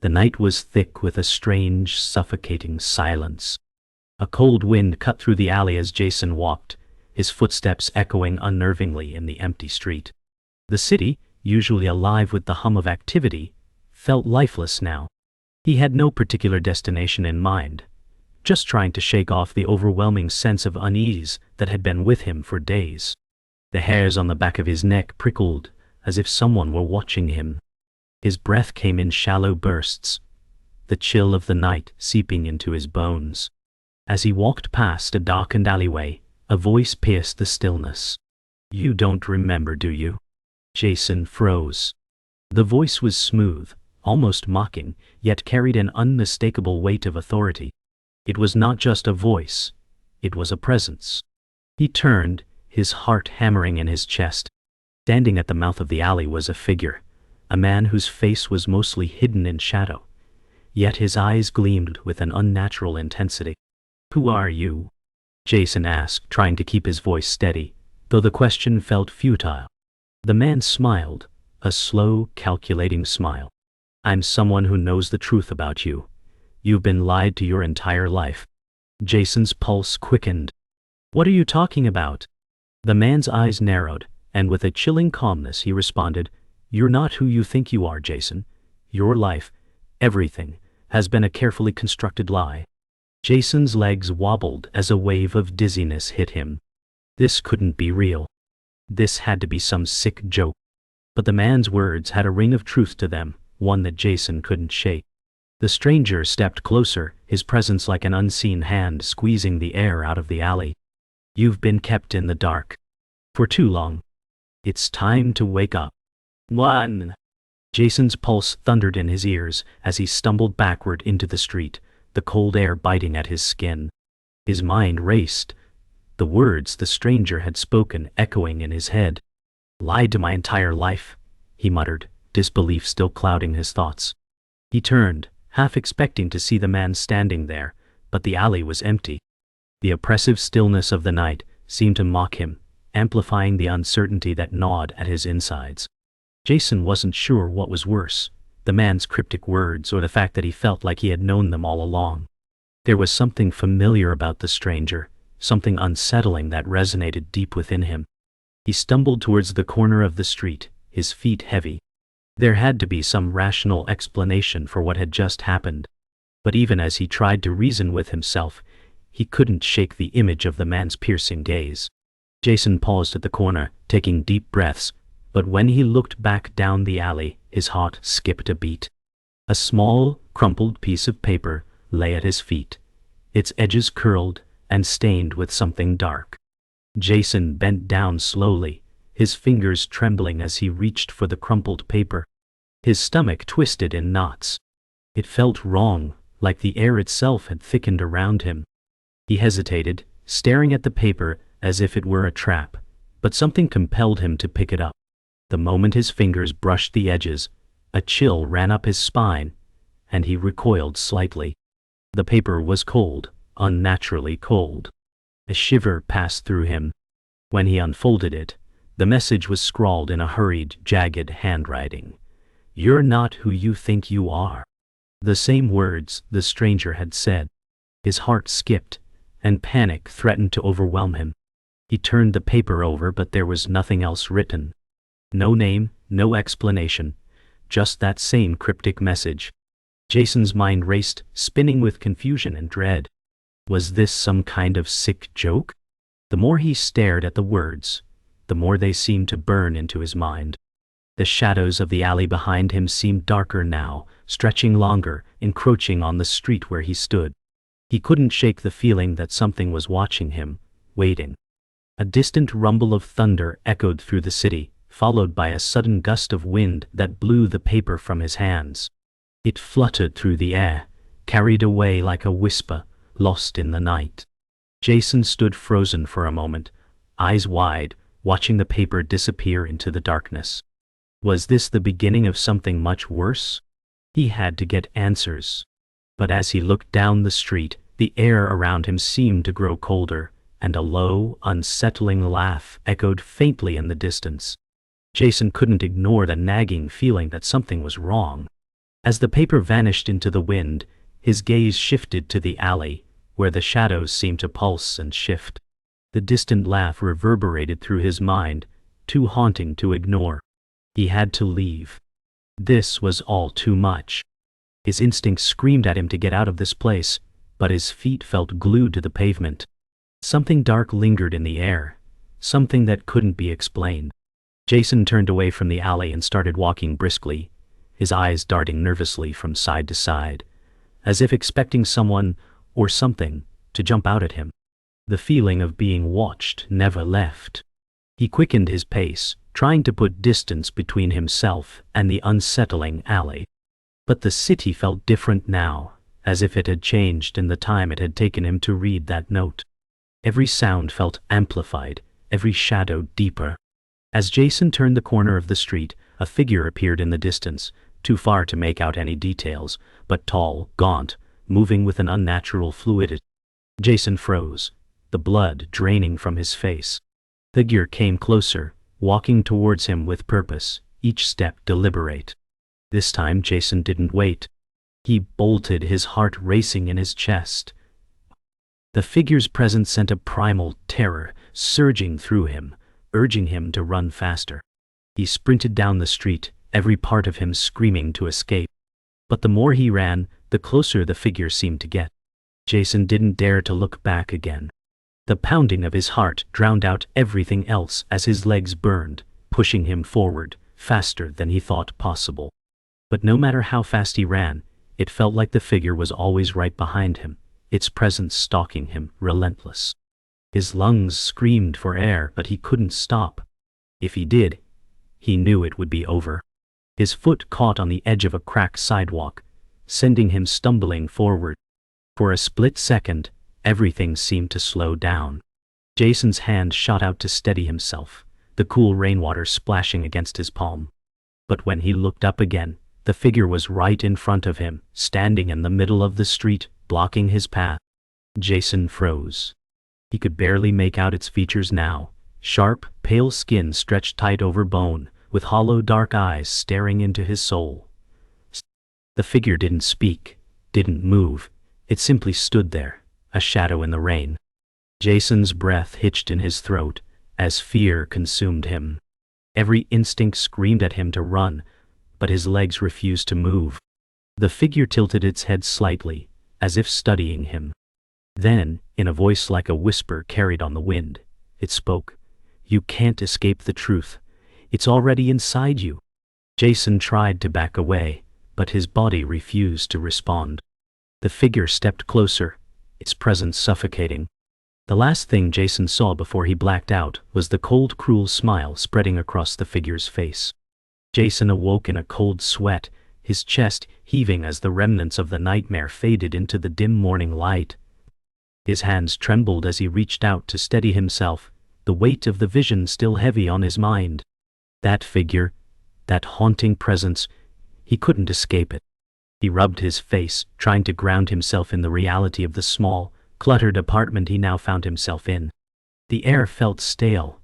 The night was thick with a strange, suffocating silence. A cold wind cut through the alley as Jason walked, his footsteps echoing unnervingly in the empty street. The city, usually alive with the hum of activity, felt lifeless now. He had no particular destination in mind, just trying to shake off the overwhelming sense of unease that had been with him for days. The hairs on the back of his neck prickled, as if someone were watching him. His breath came in shallow bursts, the chill of the night seeping into his bones. As he walked past a darkened alleyway, a voice pierced the stillness. "You don't remember, do you?" Jason froze. The voice was smooth, almost mocking, yet carried an unmistakable weight of authority. It was not just a voice, it was a presence. He turned, his heart hammering in his chest. Standing at the mouth of the alley was a figure, a man whose face was mostly hidden in shadow, yet his eyes gleamed with an unnatural intensity. "Who are you?" Jason asked, trying to keep his voice steady, though the question felt futile. The man smiled, a slow, calculating smile. "I'm someone who knows the truth about you. You've been lied to your entire life." Jason's pulse quickened. "What are you talking about?" The man's eyes narrowed, and with a chilling calmness he responded, "You're not who you think you are, Jason. Your life, everything, has been a carefully constructed lie." Jason's legs wobbled as a wave of dizziness hit him. This couldn't be real. This had to be some sick joke. But the man's words had a ring of truth to them, one that Jason couldn't shake. The stranger stepped closer, his presence like an unseen hand squeezing the air out of the alley. "You've been kept in the dark for too long. It's time to wake up." "One!" Jason's pulse thundered in his ears as he stumbled backward into the street, the cold air biting at his skin. His mind raced, the words the stranger had spoken echoing in his head. "Lied to my entire life," he muttered, disbelief still clouding his thoughts. He turned, half expecting to see the man standing there, but the alley was empty. The oppressive stillness of the night seemed to mock him, amplifying the uncertainty that gnawed at his insides. Jason wasn't sure what was worse, the man's cryptic words or the fact that he felt like he had known them all along. There was something familiar about the stranger, something unsettling that resonated deep within him. He stumbled towards the corner of the street, his feet heavy. There had to be some rational explanation for what had just happened. But even as he tried to reason with himself, he couldn't shake the image of the man's piercing gaze. Jason paused at the corner, taking deep breaths, but when he looked back down the alley, his heart skipped a beat. A small, crumpled piece of paper lay at his feet, its edges curled and stained with something dark. Jason bent down slowly, his fingers trembling as he reached for the crumpled paper. His stomach twisted in knots. It felt wrong, like the air itself had thickened around him. He hesitated, staring at the paper as if it were a trap, but something compelled him to pick it up. The moment his fingers brushed the edges, a chill ran up his spine, and he recoiled slightly. The paper was cold, unnaturally cold. A shiver passed through him. When he unfolded it, the message was scrawled in a hurried, jagged handwriting. "You're not who you think you are." The same words the stranger had said. His heart skipped, and panic threatened to overwhelm him. He turned the paper over, but there was nothing else written. No name, no explanation, just that same cryptic message. Jason's mind raced, spinning with confusion and dread. Was this some kind of sick joke? The more he stared at the words, the more they seemed to burn into his mind. The shadows of the alley behind him seemed darker now, stretching longer, encroaching on the street where he stood. He couldn't shake the feeling that something was watching him, waiting. A distant rumble of thunder echoed through the city, followed by a sudden gust of wind that blew the paper from his hands. It fluttered through the air, carried away like a whisper, lost in the night. Jason stood frozen for a moment, eyes wide, watching the paper disappear into the darkness. Was this the beginning of something much worse? He had to get answers. But as he looked down the street, the air around him seemed to grow colder, and a low, unsettling laugh echoed faintly in the distance. Jason couldn't ignore the nagging feeling that something was wrong. As the paper vanished into the wind, his gaze shifted to the alley, where the shadows seemed to pulse and shift. The distant laugh reverberated through his mind, too haunting to ignore. He had to leave. This was all too much. His instincts screamed at him to get out of this place, but his feet felt glued to the pavement. Something dark lingered in the air, something that couldn't be explained. Jason turned away from the alley and started walking briskly, his eyes darting nervously from side to side, as if expecting someone, or something, to jump out at him. The feeling of being watched never left. He quickened his pace, trying to put distance between himself and the unsettling alley. But the city felt different now, as if it had changed in the time it had taken him to read that note. Every sound felt amplified, every shadow deeper. As Jason turned the corner of the street, a figure appeared in the distance, too far to make out any details, but tall, gaunt, moving with an unnatural fluidity. Jason froze, the blood draining from his face. The figure came closer, walking towards him with purpose, each step deliberate. This time Jason didn't wait. He bolted, his heart racing in his chest. The figure's presence sent a primal terror surging through him, urging him to run faster. He sprinted down the street, every part of him screaming to escape. But the more he ran, the closer the figure seemed to get. Jason didn't dare to look back again. The pounding of his heart drowned out everything else as his legs burned, pushing him forward, faster than he thought possible. But no matter how fast he ran, it felt like the figure was always right behind him, its presence stalking him, relentless. His lungs screamed for air, but he couldn't stop. If he did, he knew it would be over. His foot caught on the edge of a cracked sidewalk, sending him stumbling forward. For a split second, everything seemed to slow down. Jason's hand shot out to steady himself, the cool rainwater splashing against his palm. But when he looked up again, the figure was right in front of him, standing in the middle of the street, blocking his path. Jason froze. He could barely make out its features now, sharp, pale skin stretched tight over bone, with hollow dark eyes staring into his soul. The figure didn't speak, didn't move, it simply stood there, a shadow in the rain. Jason's breath hitched in his throat, as fear consumed him. Every instinct screamed at him to run, but his legs refused to move. The figure tilted its head slightly, as if studying him. Then, in a voice like a whisper carried on the wind, it spoke. "You can't escape the truth. It's already inside you." Jason tried to back away, but his body refused to respond. The figure stepped closer, its presence suffocating. The last thing Jason saw before he blacked out was the cold, cruel smile spreading across the figure's face. Jason awoke in a cold sweat, his chest heaving as the remnants of the nightmare faded into the dim morning light. His hands trembled as he reached out to steady himself, the weight of the vision still heavy on his mind. That figure, that haunting presence, he couldn't escape it. He rubbed his face, trying to ground himself in the reality of the small, cluttered apartment he now found himself in. The air felt stale,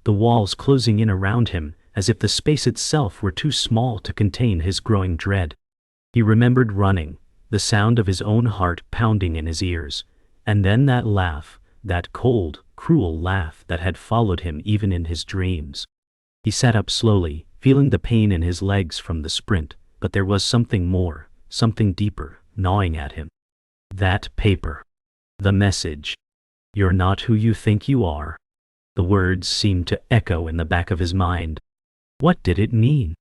the walls closing in around him, as if the space itself were too small to contain his growing dread. He remembered running, the sound of his own heart pounding in his ears, and then that laugh, that cold, cruel laugh that had followed him even in his dreams. He sat up slowly, feeling the pain in his legs from the sprint, but there was something more, something deeper, gnawing at him. That paper. The message. "You're not who you think you are." The words seemed to echo in the back of his mind. What did it mean?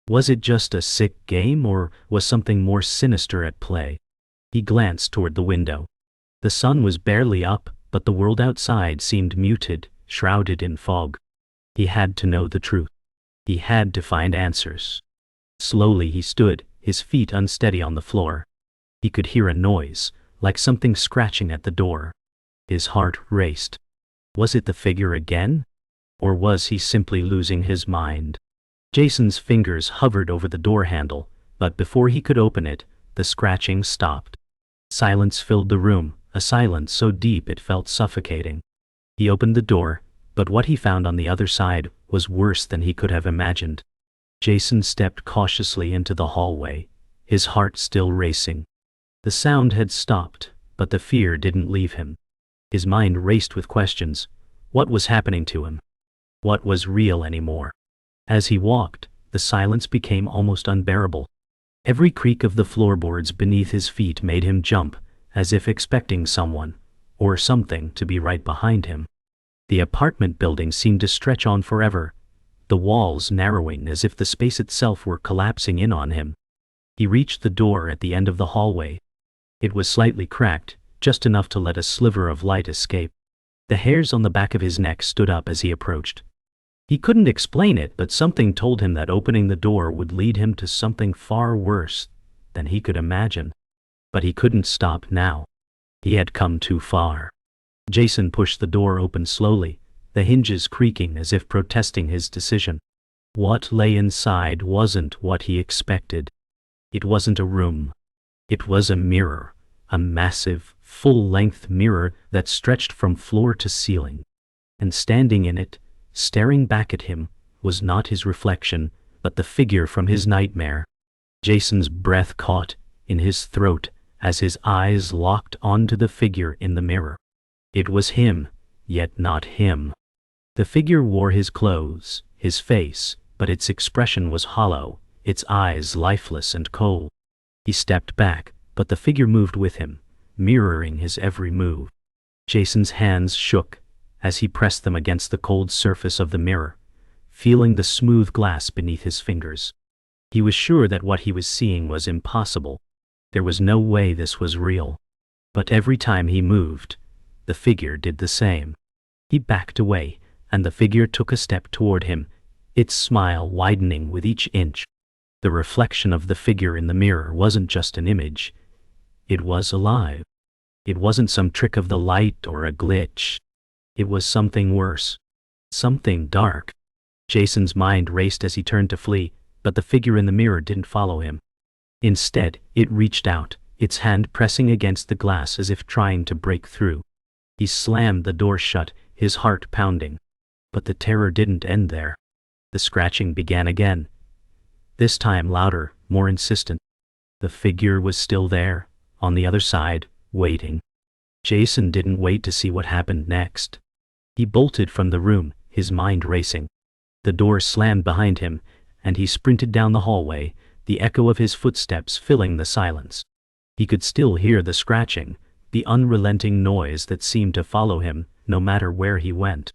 Was it just a sick game, or was something more sinister at play? He glanced toward the window. The sun was barely up, but the world outside seemed muted, shrouded in fog. He had to know the truth. He had to find answers. Slowly he stood, his feet unsteady on the floor. He could hear a noise, like something scratching at the door. His heart raced. Was it the figure again? Or was he simply losing his mind? Jason's fingers hovered over the door handle, but before he could open it, the scratching stopped. Silence filled the room, a silence so deep it felt suffocating. He opened the door, but what he found on the other side was worse than he could have imagined. Jason stepped cautiously into the hallway, his heart still racing. The sound had stopped, but the fear didn't leave him. His mind raced with questions. What was happening to him? What was real anymore? As he walked, the silence became almost unbearable. Every creak of the floorboards beneath his feet made him jump, as if expecting someone, or something, to be right behind him. The apartment building seemed to stretch on forever, the walls narrowing as if the space itself were collapsing in on him. He reached the door at the end of the hallway. It was slightly cracked, just enough to let a sliver of light escape. The hairs on the back of his neck stood up as he approached. He couldn't explain it, but something told him that opening the door would lead him to something far worse than he could imagine. But he couldn't stop now. He had come too far. Jason pushed the door open slowly, the hinges creaking as if protesting his decision. What lay inside wasn't what he expected. It wasn't a room. It was a mirror, a massive, full-length mirror that stretched from floor to ceiling. And standing in it, staring back at him, was not his reflection, but the figure from his nightmare. Jason's breath caught in his throat as his eyes locked onto the figure in the mirror. It was him, yet not him. The figure wore his clothes, his face, but its expression was hollow, its eyes lifeless and cold. He stepped back, but the figure moved with him, mirroring his every move. Jason's hands shook as he pressed them against the cold surface of the mirror, feeling the smooth glass beneath his fingers. He was sure that what he was seeing was impossible. There was no way this was real. But every time he moved, the figure did the same. He backed away, and the figure took a step toward him, its smile widening with each inch. The reflection of the figure in the mirror wasn't just an image. It was alive. It wasn't some trick of the light or a glitch. It was something worse. Something dark. Jason's mind raced as he turned to flee, but the figure in the mirror didn't follow him. Instead, it reached out, its hand pressing against the glass as if trying to break through. He slammed the door shut, his heart pounding. But the terror didn't end there. The scratching began again. This time louder, more insistent. The figure was still there, on the other side, waiting. Jason didn't wait to see what happened next. He bolted from the room, his mind racing. The door slammed behind him, and he sprinted down the hallway, the echo of his footsteps filling the silence. He could still hear the scratching, the unrelenting noise that seemed to follow him, no matter where he went.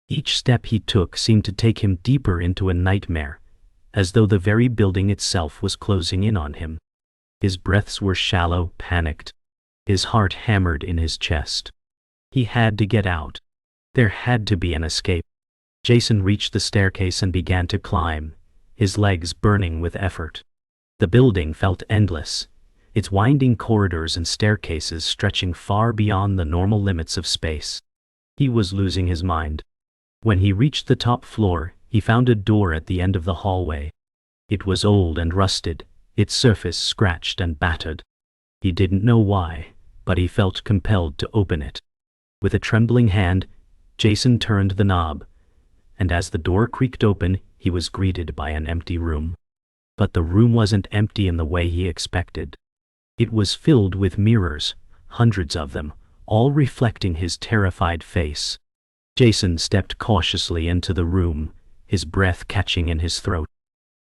Each step he took seemed to take him deeper into a nightmare, as though the very building itself was closing in on him. His breaths were shallow, panicked. His heart hammered in his chest. He had to get out. There had to be an escape. Jason reached the staircase and began to climb, his legs burning with effort. The building felt endless, its winding corridors and staircases stretching far beyond the normal limits of space. He was losing his mind. When he reached the top floor, he found a door at the end of the hallway. It was old and rusted, its surface scratched and battered. He didn't know why, but he felt compelled to open it. With a trembling hand, Jason turned the knob, and as the door creaked open, he was greeted by an empty room. But the room wasn't empty in the way he expected. It was filled with mirrors, hundreds of them, all reflecting his terrified face. Jason stepped cautiously into the room, his breath catching in his throat.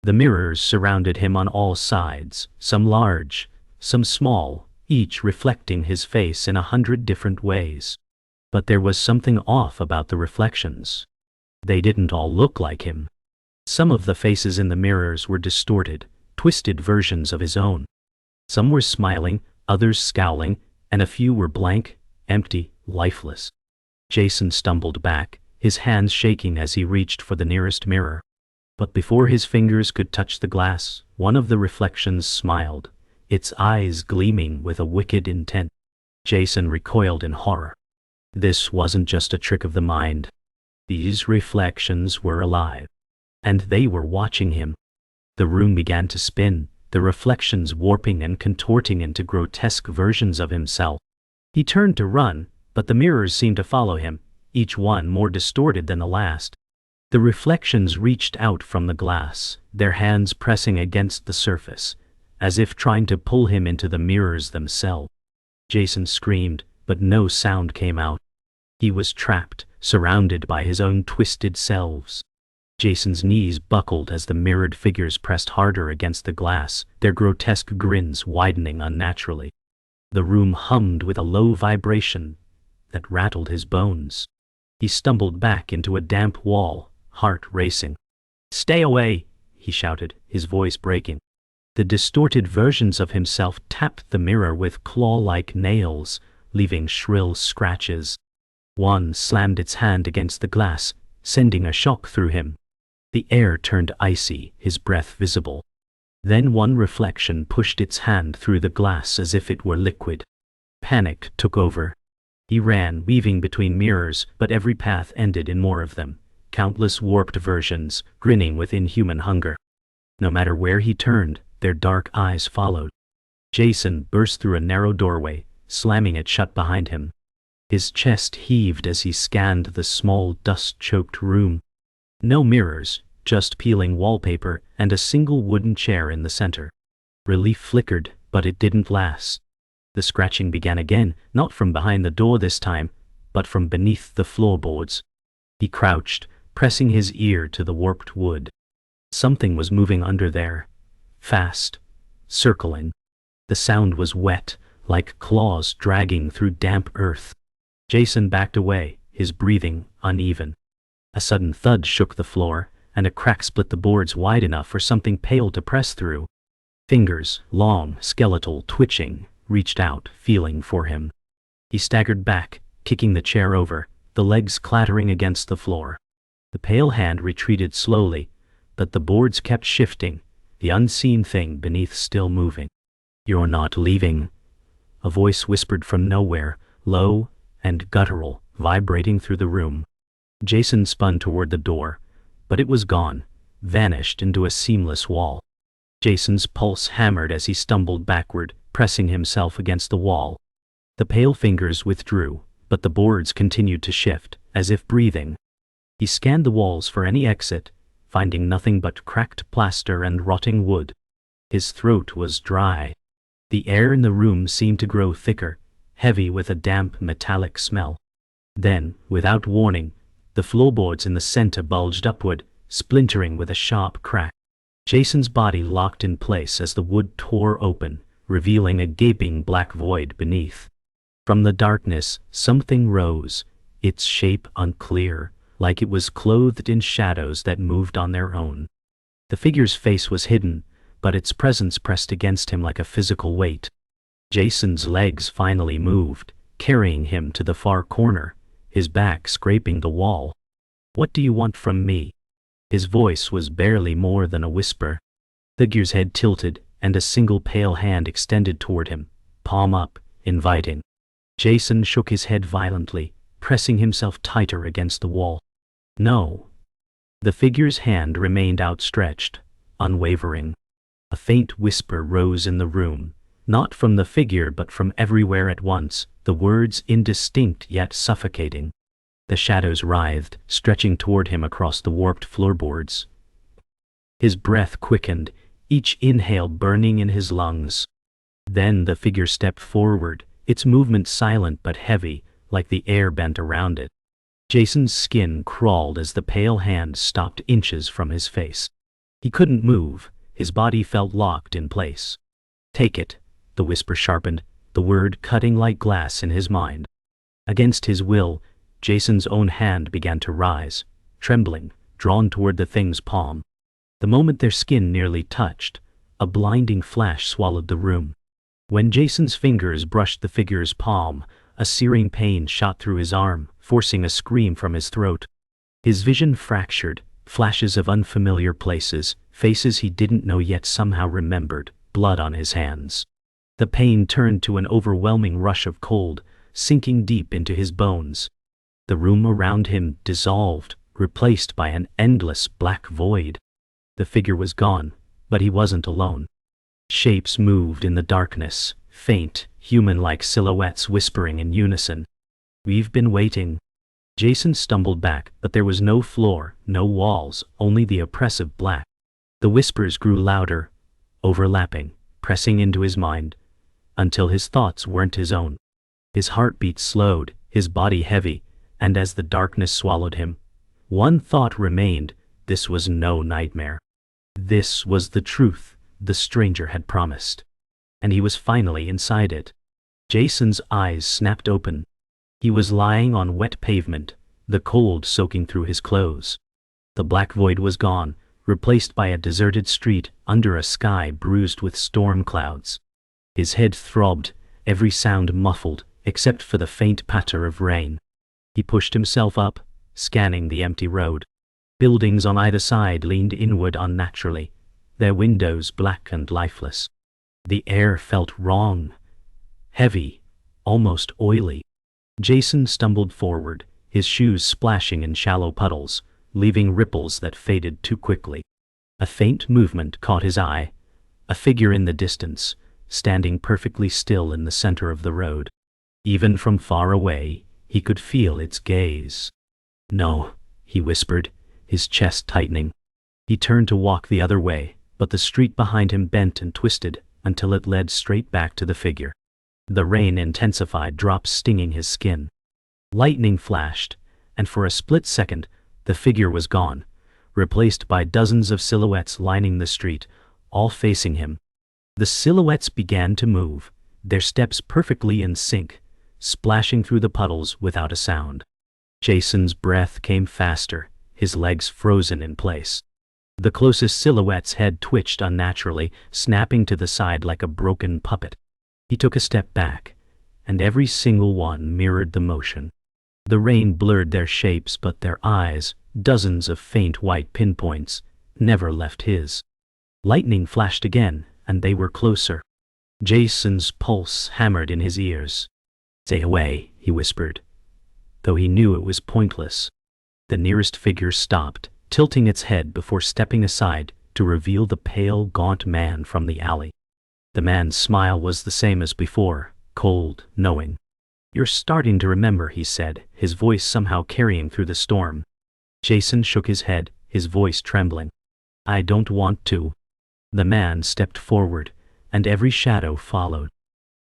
The mirrors surrounded him on all sides, some large, some small, each reflecting his face in 100 different ways. But there was something off about the reflections. They didn't all look like him. Some of the faces in the mirrors were distorted, twisted versions of his own. Some were smiling, others scowling, and a few were blank, empty, lifeless. Jason stumbled back, his hands shaking as he reached for the nearest mirror. But before his fingers could touch the glass, one of the reflections smiled, its eyes gleaming with a wicked intent. Jason recoiled in horror. This wasn't just a trick of the mind. These reflections were alive. And they were watching him. The room began to spin, the reflections warping and contorting into grotesque versions of himself. He turned to run, but the mirrors seemed to follow him, each one more distorted than the last. The reflections reached out from the glass, their hands pressing against the surface, as if trying to pull him into the mirrors themselves. Jason screamed, but no sound came out. He was trapped, surrounded by his own twisted selves. Jason's knees buckled as the mirrored figures pressed harder against the glass, their grotesque grins widening unnaturally. The room hummed with a low vibration that rattled his bones. He stumbled back into a damp wall, heart racing. "Stay away!" he shouted, his voice breaking. The distorted versions of himself tapped the mirror with claw-like nails, leaving shrill scratches. One slammed its hand against the glass, sending a shock through him. The air turned icy, his breath visible. Then one reflection pushed its hand through the glass as if it were liquid. Panic took over. He ran, weaving between mirrors, but every path ended in more of them, countless warped versions, grinning with inhuman hunger. No matter where he turned, their dark eyes followed. Jason burst through a narrow doorway, slamming it shut behind him. His chest heaved as he scanned the small, dust-choked room. No mirrors, just peeling wallpaper and a single wooden chair in the center. Relief flickered, but it didn't last. The scratching began again, not from behind the door this time, but from beneath the floorboards. He crouched, pressing his ear to the warped wood. Something was moving under there. Fast. Circling. The sound was wet, like claws dragging through damp earth. Jason backed away, his breathing uneven. A sudden thud shook the floor, and a crack split the boards wide enough for something pale to press through. Fingers, long, skeletal, twitching, reached out, feeling for him. He staggered back, kicking the chair over, the legs clattering against the floor. The pale hand retreated slowly, but the boards kept shifting, the unseen thing beneath still moving. "You're not leaving," a voice whispered from nowhere, low and guttural, vibrating through the room. Jason spun toward the door, but it was gone, vanished into a seamless wall. Jason's pulse hammered as he stumbled backward, pressing himself against the wall. The pale fingers withdrew, but the boards continued to shift, as if breathing. He scanned the walls for any exit, finding nothing but cracked plaster and rotting wood. His throat was dry. The air in the room seemed to grow thicker, heavy with a damp metallic smell. Then, without warning, the floorboards in the center bulged upward, splintering with a sharp crack. Jason's body locked in place as the wood tore open, revealing a gaping black void beneath. From the darkness, something rose, its shape unclear, like it was clothed in shadows that moved on their own. The figure's face was hidden, but its presence pressed against him like a physical weight. Jason's legs finally moved, carrying him to the far corner, his back scraping the wall. "What do you want from me?" His voice was barely more than a whisper. The figure's head tilted, and a single pale hand extended toward him, palm up, inviting. Jason shook his head violently, pressing himself tighter against the wall. "No." The figure's hand remained outstretched, unwavering. A faint whisper rose in the room, not from the figure but from everywhere at once, the words indistinct yet suffocating. The shadows writhed, stretching toward him across the warped floorboards. His breath quickened, each inhale burning in his lungs. Then the figure stepped forward, its movement silent but heavy, like the air bent around it. Jason's skin crawled as the pale hand stopped inches from his face. He couldn't move, his body felt locked in place. "Take it," the whisper sharpened, the word cutting like glass in his mind. Against his will, Jason's own hand began to rise, trembling, drawn toward the thing's palm. The moment their skin nearly touched, a blinding flash swallowed the room. When Jason's fingers brushed the figure's palm, a searing pain shot through his arm, forcing a scream from his throat. His vision fractured, flashes of unfamiliar places, faces he didn't know yet somehow remembered, blood on his hands. The pain turned to an overwhelming rush of cold, sinking deep into his bones. The room around him dissolved, replaced by an endless black void. The figure was gone, but he wasn't alone. Shapes moved in the darkness, faint, human-like silhouettes whispering in unison. "We've been waiting." Jason stumbled back, but there was no floor, no walls, only the oppressive black. The whispers grew louder, overlapping, pressing into his mind, until his thoughts weren't his own. His heartbeat slowed, his body heavy, and as the darkness swallowed him, one thought remained: this was no nightmare. This was the truth the stranger had promised. And he was finally inside it. Jason's eyes snapped open. He was lying on wet pavement, the cold soaking through his clothes. The black void was gone, replaced by a deserted street under a sky bruised with storm clouds. His head throbbed, every sound muffled, except for the faint patter of rain. He pushed himself up, scanning the empty road. Buildings on either side leaned inward unnaturally, their windows black and lifeless. The air felt wrong, heavy, almost oily. Jason stumbled forward, his shoes splashing in shallow puddles, leaving ripples that faded too quickly. A faint movement caught his eye, a figure in the distance, standing perfectly still in the center of the road. Even from far away, he could feel its gaze. "No," he whispered, his chest tightening. He turned to walk the other way, but the street behind him bent and twisted until it led straight back to the figure. The rain intensified, drops stinging his skin. Lightning flashed, and for a split second, the figure was gone, replaced by dozens of silhouettes lining the street, all facing him. The silhouettes began to move, their steps perfectly in sync, splashing through the puddles without a sound. Jason's breath came faster, his legs frozen in place. The closest silhouette's head twitched unnaturally, snapping to the side like a broken puppet. He took a step back, and every single one mirrored the motion. The rain blurred their shapes, but their eyes, dozens of faint white pinpoints, never left his. Lightning flashed again, and they were closer. Jason's pulse hammered in his ears. "Stay away," he whispered, though he knew it was pointless. The nearest figure stopped, tilting its head before stepping aside to reveal the pale, gaunt man from the alley. The man's smile was the same as before, cold, knowing. "You're starting to remember," he said, his voice somehow carrying through the storm. Jason shook his head, his voice trembling. "I don't want to." The man stepped forward, and every shadow followed.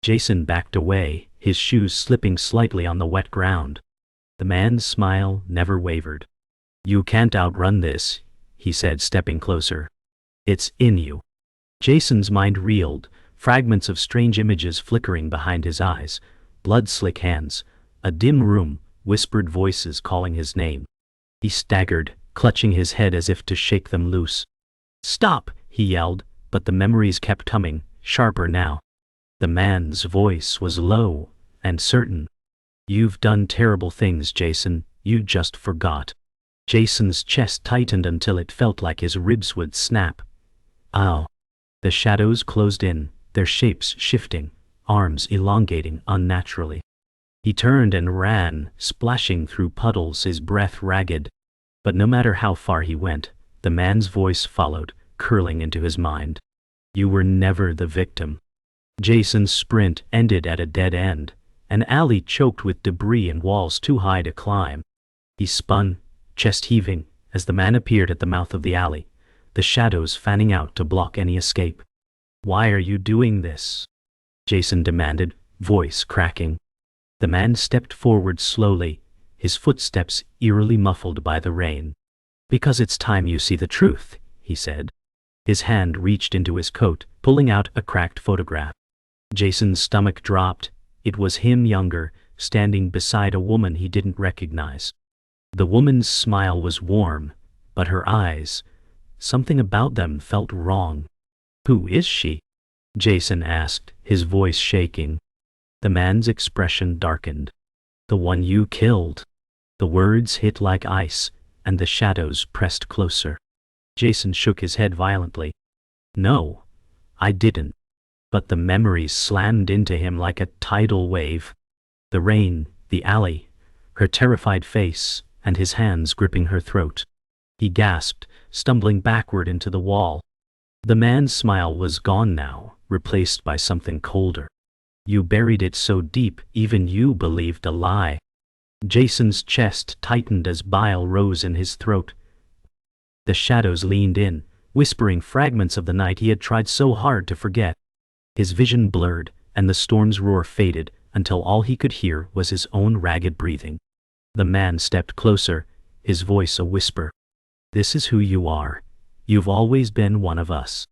Jason backed away, his shoes slipping slightly on the wet ground. The man's smile never wavered. "You can't outrun this," he said, stepping closer. "It's in you." Jason's mind reeled, fragments of strange images flickering behind his eyes, blood-slick hands, a dim room, whispered voices calling his name. He staggered, clutching his head as if to shake them loose. "Stop!" he yelled, but the memories kept coming, sharper now. The man's voice was low and certain. "You've done terrible things, Jason, you just forgot." Jason's chest tightened until it felt like his ribs would snap. "Ow." The shadows closed in, their shapes shifting, arms elongating unnaturally. He turned and ran, splashing through puddles, his breath ragged. But no matter how far he went, the man's voice followed, curling into his mind. "You were never the victim." Jason's sprint ended at a dead end, an alley choked with debris and walls too high to climb. He spun, chest heaving, as the man appeared at the mouth of the alley, the shadows fanning out to block any escape. "Why are you doing this?" Jason demanded, voice cracking. The man stepped forward slowly, his footsteps eerily muffled by the rain. "Because it's time you see the truth," he said. His hand reached into his coat, pulling out a cracked photograph. Jason's stomach dropped. It was him younger, standing beside a woman he didn't recognize. The woman's smile was warm, but her eyes, something about them felt wrong. "Who is she?" Jason asked, his voice shaking. The man's expression darkened. "The one you killed." The words hit like ice, and the shadows pressed closer. Jason shook his head violently. "No, I didn't." But the memories slammed into him like a tidal wave. The rain, the alley, her terrified face, and his hands gripping her throat. He gasped, stumbling backward into the wall. The man's smile was gone now, replaced by something colder. "You buried it so deep, even you believed a lie." Jason's chest tightened as bile rose in his throat. The shadows leaned in, whispering fragments of the night he had tried so hard to forget. His vision blurred, and the storm's roar faded until all he could hear was his own ragged breathing. The man stepped closer, his voice a whisper. "This is who you are. You've always been one of us."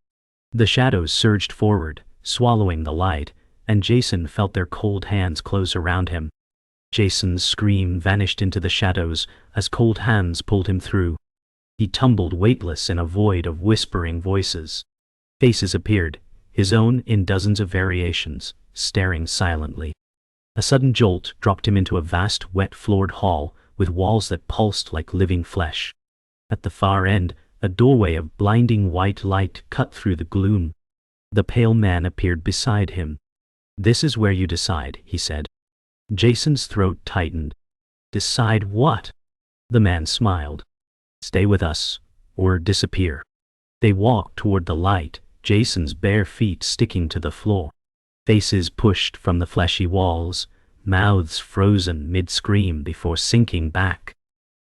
The shadows surged forward, swallowing the light, and Jason felt their cold hands close around him. Jason's scream vanished into the shadows as cold hands pulled him through. He tumbled weightless in a void of whispering voices. Faces appeared, his own in dozens of variations, staring silently. A sudden jolt dropped him into a vast wet-floored hall with walls that pulsed like living flesh. At the far end, a doorway of blinding white light cut through the gloom. The pale man appeared beside him. "This is where you decide," he said. Jason's throat tightened. "Decide what?" The man smiled. "Stay with us, or disappear." They walked toward the light, Jason's bare feet sticking to the floor. Faces pushed from the fleshy walls, mouths frozen mid-scream before sinking back.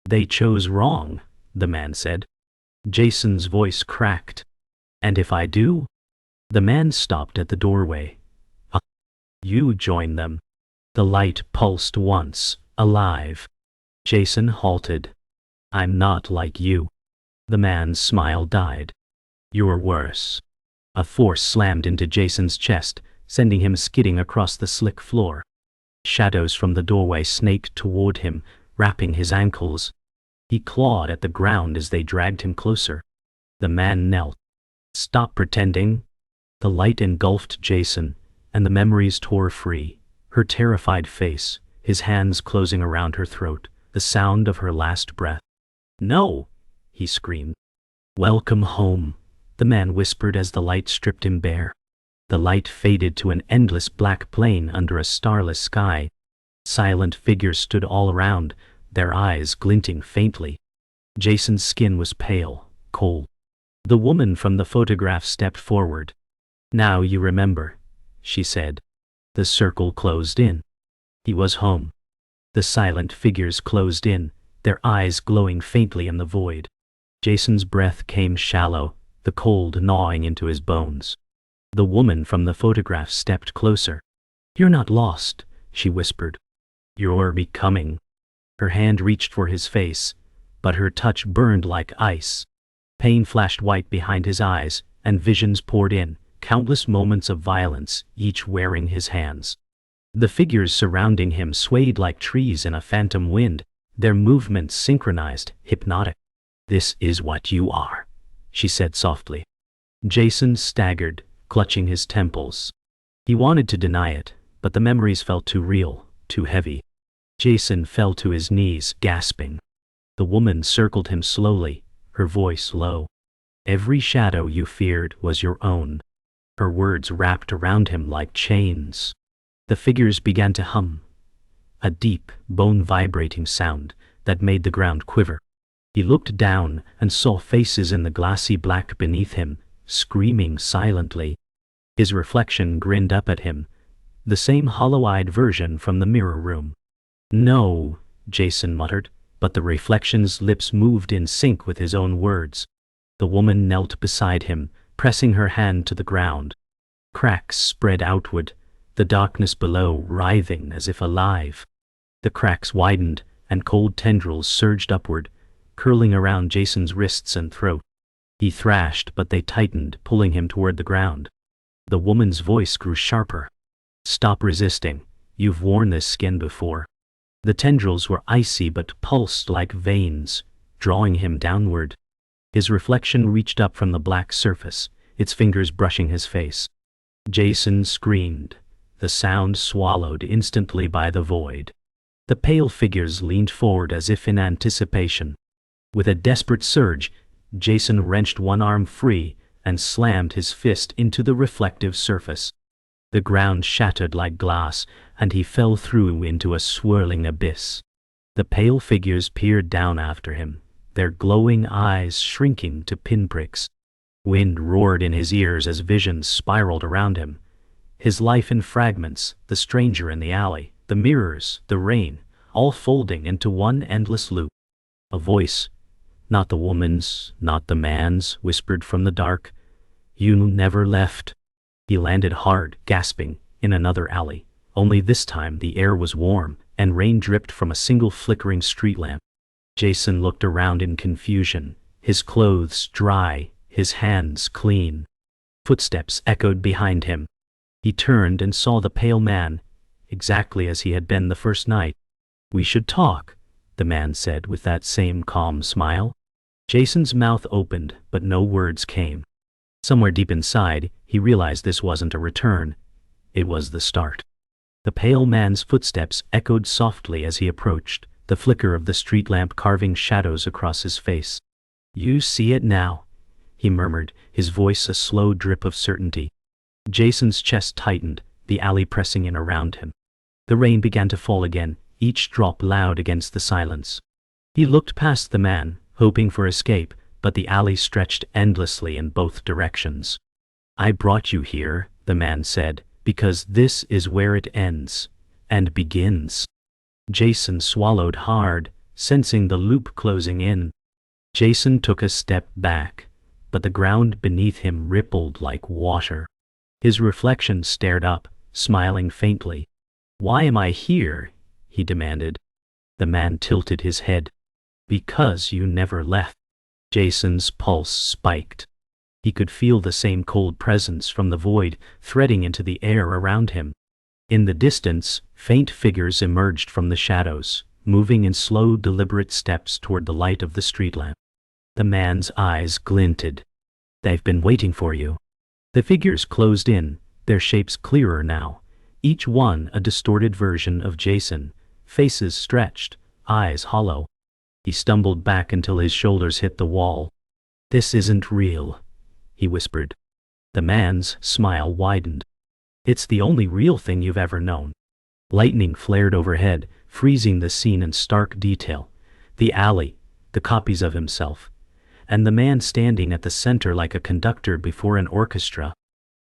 "They chose wrong," the man said. Jason's voice cracked. "And if I do?" The man stopped at the doorway. "You join them." The light pulsed once, alive. Jason halted. "I'm not like you." The man's smile died. "You're worse." A force slammed into Jason's chest, sending him skidding across the slick floor. Shadows from the doorway snaked toward him, wrapping his ankles. He clawed at the ground as they dragged him closer. The man knelt. "Stop pretending." The light engulfed Jason, and the memories tore free. Her terrified face, his hands closing around her throat, the sound of her last breath. "No!" he screamed. "Welcome home," the man whispered as the light stripped him bare. The light faded to an endless black plain under a starless sky. Silent figures stood all around, their eyes glinting faintly. Jason's skin was pale, cold. The woman from the photograph stepped forward. "Now you remember," she said. The circle closed in. He was home. The silent figures closed in, their eyes glowing faintly in the void. Jason's breath came shallow, the cold gnawing into his bones. The woman from the photograph stepped closer. "You're not lost," she whispered. "You're becoming." Her hand reached for his face, but her touch burned like ice. Pain flashed white behind his eyes, and visions poured in, countless moments of violence, each wearing his hands. The figures surrounding him swayed like trees in a phantom wind, their movements synchronized, hypnotic. "This is what you are," she said softly. Jason staggered, clutching his temples. He wanted to deny it, but the memories felt too real, too heavy. Jason fell to his knees, gasping. The woman circled him slowly, her voice low. "Every shadow you feared was your own." Her words wrapped around him like chains. The figures began to hum, a deep, bone-vibrating sound that made the ground quiver. He looked down and saw faces in the glassy black beneath him, screaming silently. His reflection grinned up at him, the same hollow-eyed version from the mirror room. "No," Jason muttered, but the reflection's lips moved in sync with his own words. The woman knelt beside him, pressing her hand to the ground. Cracks spread outward, the darkness below writhing as if alive. The cracks widened, and cold tendrils surged upward, curling around Jason's wrists and throat. He thrashed, but they tightened, pulling him toward the ground. The woman's voice grew sharper. "Stop resisting. You've worn this skin before." The tendrils were icy but pulsed like veins, drawing him downward. His reflection reached up from the black surface, its fingers brushing his face. Jason screamed, the sound swallowed instantly by the void. The pale figures leaned forward as if in anticipation. With a desperate surge, Jason wrenched one arm free and slammed his fist into the reflective surface. The ground shattered like glass, and he fell through into a swirling abyss. The pale figures peered down after him, their glowing eyes shrinking to pinpricks. Wind roared in his ears as visions spiraled around him. His life in fragments, the stranger in the alley, the mirrors, the rain, all folding into one endless loop. A voice, not the woman's, not the man's, whispered from the dark, "You never left." He landed hard, gasping, in another alley. Only this time the air was warm, and rain dripped from a single flickering street lamp. Jason looked around in confusion, his clothes dry, his hands clean. Footsteps echoed behind him. He turned and saw the pale man, exactly as he had been the first night. "We should talk," the man said with that same calm smile. Jason's mouth opened, but no words came. Somewhere deep inside, he realized this wasn't a return. It was the start. The pale man's footsteps echoed softly as he approached, the flicker of the street lamp carving shadows across his face. "You see it now," he murmured, his voice a slow drip of certainty. Jason's chest tightened, the alley pressing in around him. The rain began to fall again, each drop loud against the silence. He looked past the man, hoping for escape, but the alley stretched endlessly in both directions. "I brought you here," the man said, "because this is where it ends and begins." Jason swallowed hard, sensing the loop closing in. Jason took a step back, but the ground beneath him rippled like water. His reflection stared up, smiling faintly. "Why am I here?" he demanded. The man tilted his head. "Because you never left." Jason's pulse spiked. He could feel the same cold presence from the void threading into the air around him. In the distance, faint figures emerged from the shadows, moving in slow, deliberate steps toward the light of the street lamp. The man's eyes glinted. "They've been waiting for you." The figures closed in, their shapes clearer now, each one a distorted version of Jason, faces stretched, eyes hollow. He stumbled back until his shoulders hit the wall. "This isn't real," he whispered. The man's smile widened. "It's the only real thing you've ever known." Lightning flared overhead, freezing the scene in stark detail. The alley, the copies of himself, and the man standing at the center like a conductor before an orchestra.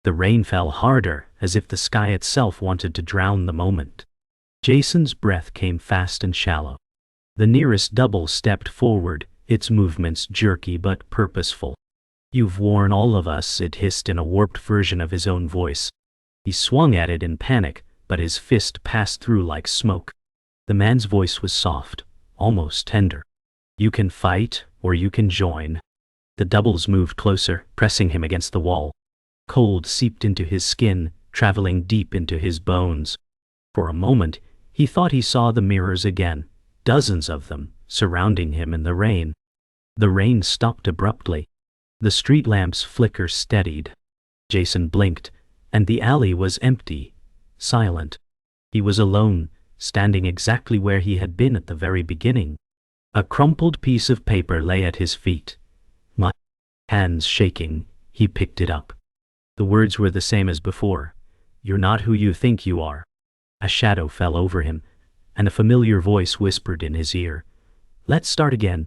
The rain fell harder, as if the sky itself wanted to drown the moment. Jason's breath came fast and shallow. The nearest double stepped forward, its movements jerky but purposeful. "You've worn all of us," it hissed in a warped version of his own voice. He swung at it in panic, but his fist passed through like smoke. The man's voice was soft, almost tender. "You can fight, or you can join." The doubles moved closer, pressing him against the wall. Cold seeped into his skin, traveling deep into his bones. For a moment, he thought he saw the mirrors again, dozens of them, surrounding him in the rain. The rain stopped abruptly. The street lamp's flicker steadied. Jason blinked, and the alley was empty, silent. He was alone, standing exactly where he had been at the very beginning. A crumpled piece of paper lay at his feet. My hands shaking, he picked it up. The words were the same as before. "You're not who you think you are." A shadow fell over him, and a familiar voice whispered in his ear, "Let's start again."